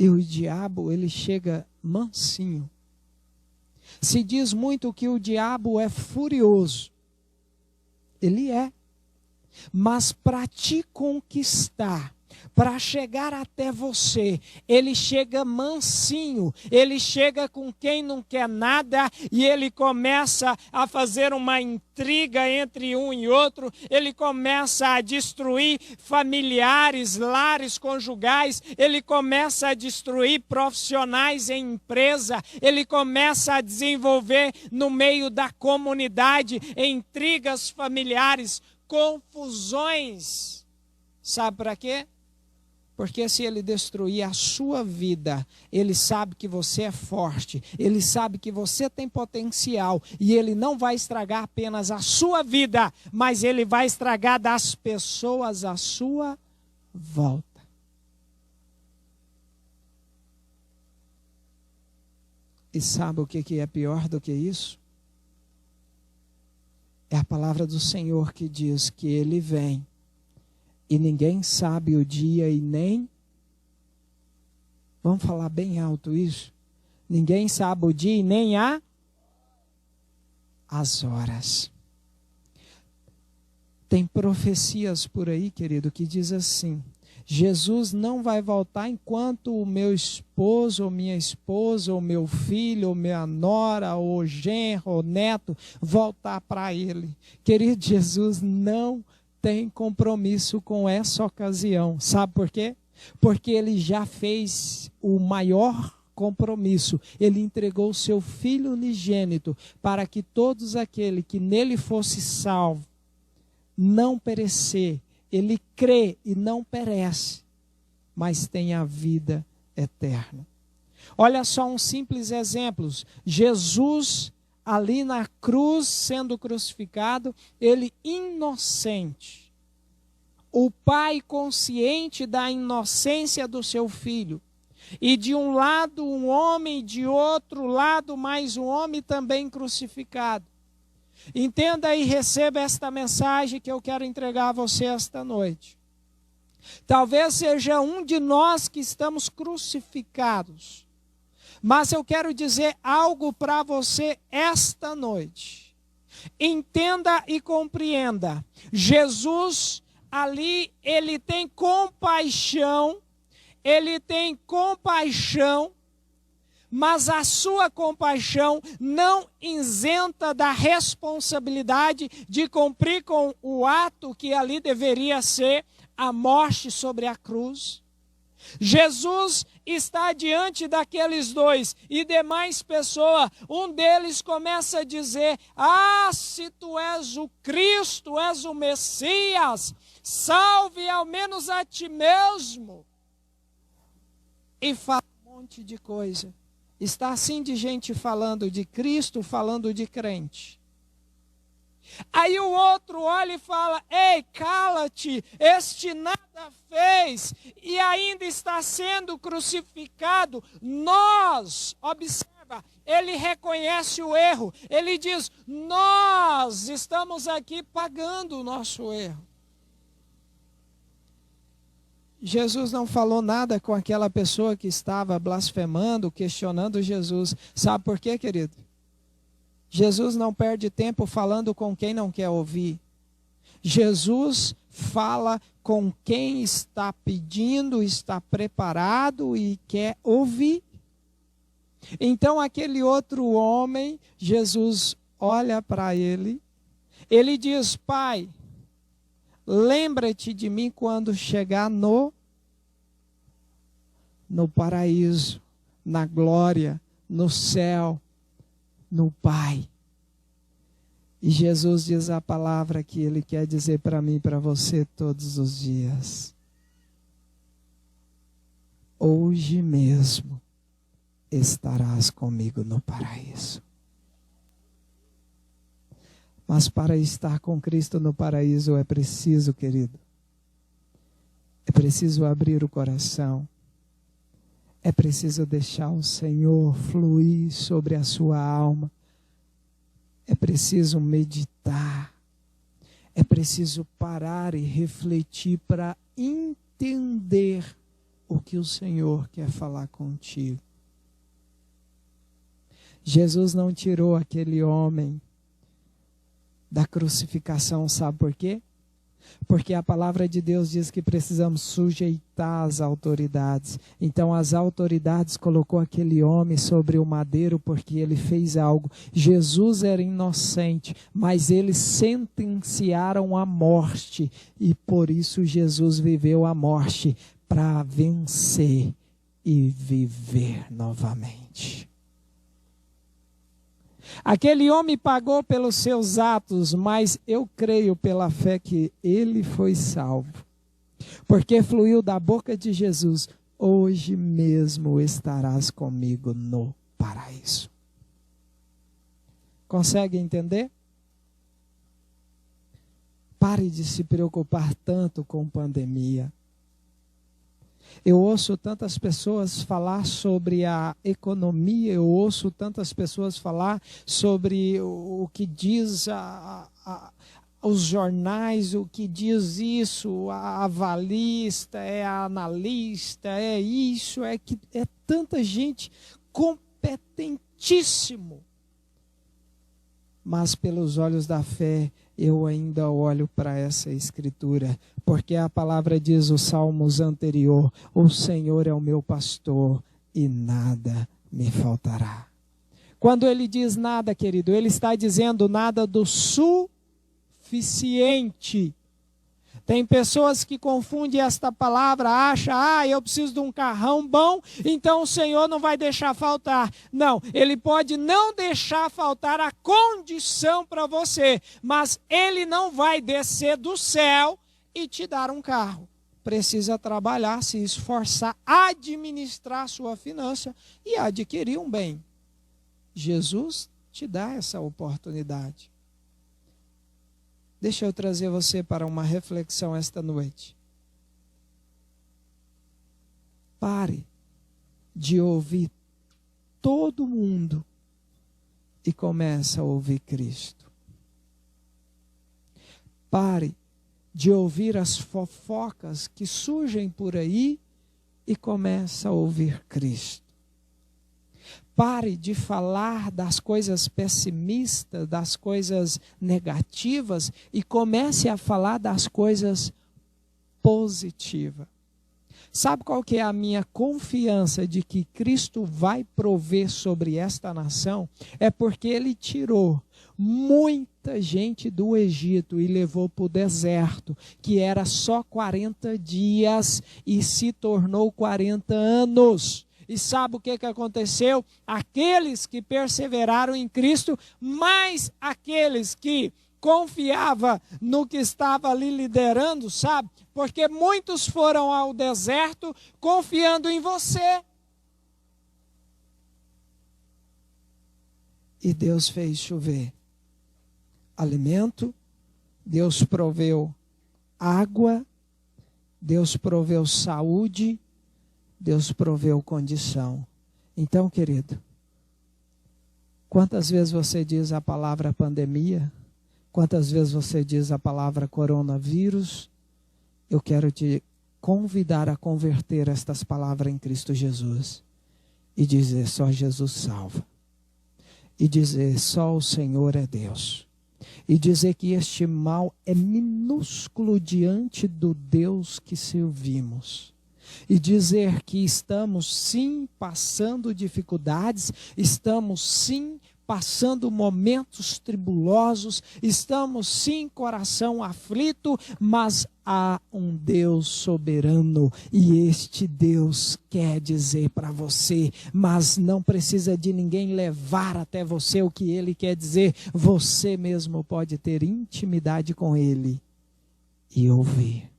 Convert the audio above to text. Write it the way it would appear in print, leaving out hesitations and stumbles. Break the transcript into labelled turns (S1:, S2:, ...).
S1: E o diabo, ele chega mansinho. Se diz muito que o diabo é furioso. Ele é. Mas para te conquistar, para chegar até você, ele chega mansinho, ele chega com quem não quer nada e ele começa a fazer uma intriga entre um e outro, ele começa a destruir familiares, lares conjugais, ele começa a destruir profissionais em empresa, ele começa a desenvolver no meio da comunidade intrigas familiares, confusões. Sabe para quê? Porque se ele destruir a sua vida, ele sabe que você é forte, ele sabe que você tem potencial, e ele não vai estragar apenas a sua vida, mas ele vai estragar das pessoas à sua volta. E sabe o que é pior do que isso? É a palavra do Senhor que diz que ele vem. E ninguém sabe o dia e nem... Vamos falar bem alto isso? Ninguém sabe o dia e nem as horas. Tem profecias por aí, querido, que diz assim: Jesus não vai voltar enquanto o meu esposo, ou minha esposa, ou meu filho, ou minha nora, ou genro, ou neto, voltar para ele. Querido, Jesus não tem compromisso com essa ocasião. Sabe por quê? Porque ele já fez o maior compromisso. Ele entregou o seu Filho unigênito para que todos aqueles que nele fosse salvo, não perecer. Ele crê e não perece, mas tem a vida eterna. Olha só um simples exemplo. Jesus ali na cruz, sendo crucificado, ele inocente. O pai consciente da inocência do seu filho. E de um lado um homem, de outro lado mais um homem também crucificado. Entenda e receba esta mensagem que eu quero entregar a você esta noite. Talvez seja um de nós que estamos crucificados. Mas eu quero dizer algo para você esta noite. Entenda e compreenda. Jesus ali, ele tem compaixão, mas a sua compaixão não isenta da responsabilidade de cumprir com o ato que ali deveria ser a morte sobre a cruz. Jesus está diante daqueles dois e demais pessoas. Um deles começa a dizer: ah, se tu és o Cristo, és o Messias, salve ao menos a ti mesmo. E fala um monte de coisa. Está assim de gente falando de Cristo, falando de crente. Aí o outro olha e fala: ei, cala-te, este nada fez e ainda está sendo crucificado. Nós, observa, ele reconhece o erro, ele diz: nós estamos aqui pagando o nosso erro. Jesus não falou nada com aquela pessoa que estava blasfemando, questionando Jesus. Sabe por quê, querido? Jesus não perde tempo falando com quem não quer ouvir. Jesus fala com quem está pedindo, está preparado e quer ouvir. Então aquele outro homem, Jesus olha para ele, ele diz: Pai, lembra-te de mim quando chegar no paraíso, na glória, no céu, no Pai. E Jesus diz a palavra que ele quer dizer para mim e para você todos os dias. Hoje mesmo estarás comigo no paraíso. Mas para estar com Cristo no paraíso é preciso, querido, é preciso abrir o coração. É preciso deixar o Senhor fluir sobre a sua alma. É preciso meditar. É preciso parar e refletir para entender o que que o Senhor quer falar contigo. Jesus não tirou aquele homem da crucificação, sabe por quê? Porque a palavra de Deus diz que precisamos sujeitar as autoridades. Então as autoridades colocou aquele homem sobre o madeiro porque ele fez algo. Jesus era inocente, mas eles sentenciaram a morte. E por isso Jesus viveu a morte para vencer e viver novamente. Aquele homem pagou pelos seus atos, mas eu creio pela fé que ele foi salvo. Porque fluiu da boca de Jesus: hoje mesmo estarás comigo no paraíso. Consegue entender? Pare de se preocupar tanto com pandemia. Eu ouço tantas pessoas falar sobre a economia, eu ouço tantas pessoas falar sobre o que diz os jornais, o que diz isso, a avalista, é a analista, é isso, é que é tanta gente competentíssimo. Mas pelos olhos da fé, eu ainda olho para essa escritura, porque a palavra diz, os salmos anterior: o Senhor é o meu pastor e nada me faltará. Quando ele diz nada, querido, ele está dizendo nada do suficiente. Tem pessoas que confundem esta palavra, acham, eu preciso de um carrão bom, então o Senhor não vai deixar faltar. Não, Ele pode não deixar faltar a condição para você, mas Ele não vai descer do céu e te dar um carro. Precisa trabalhar, se esforçar, administrar sua finança e adquirir um bem. Jesus te dá essa oportunidade. Deixa eu trazer você para uma reflexão esta noite. Pare de ouvir todo mundo e comece a ouvir Cristo. Pare de ouvir as fofocas que surgem por aí e comece a ouvir Cristo. Pare de falar das coisas pessimistas, das coisas negativas e comece a falar das coisas positivas. Sabe qual que é a minha confiança de que Cristo vai prover sobre esta nação? É porque Ele tirou muita gente do Egito e levou para o deserto, que era só 40 dias e se tornou 40 anos. E sabe o que aconteceu? Aqueles que perseveraram em Cristo, mais aqueles que confiavam no que estava ali liderando, sabe? Porque muitos foram ao deserto confiando em você. E Deus fez chover alimento, Deus proveu água, Deus proveu saúde, Deus proveu condição. Então, querido, quantas vezes você diz a palavra pandemia? Quantas vezes você diz a palavra coronavírus? Eu quero te convidar a converter estas palavras em Cristo Jesus. E dizer, só Jesus salva. E dizer, só o Senhor é Deus. E dizer que este mal é minúsculo diante do Deus que servimos. E dizer que estamos sim passando dificuldades, estamos sim passando momentos tribulosos, estamos sim coração aflito, mas há um Deus soberano e este Deus quer dizer para você, mas não precisa de ninguém levar até você o que Ele quer dizer, você mesmo pode ter intimidade com Ele e ouvir.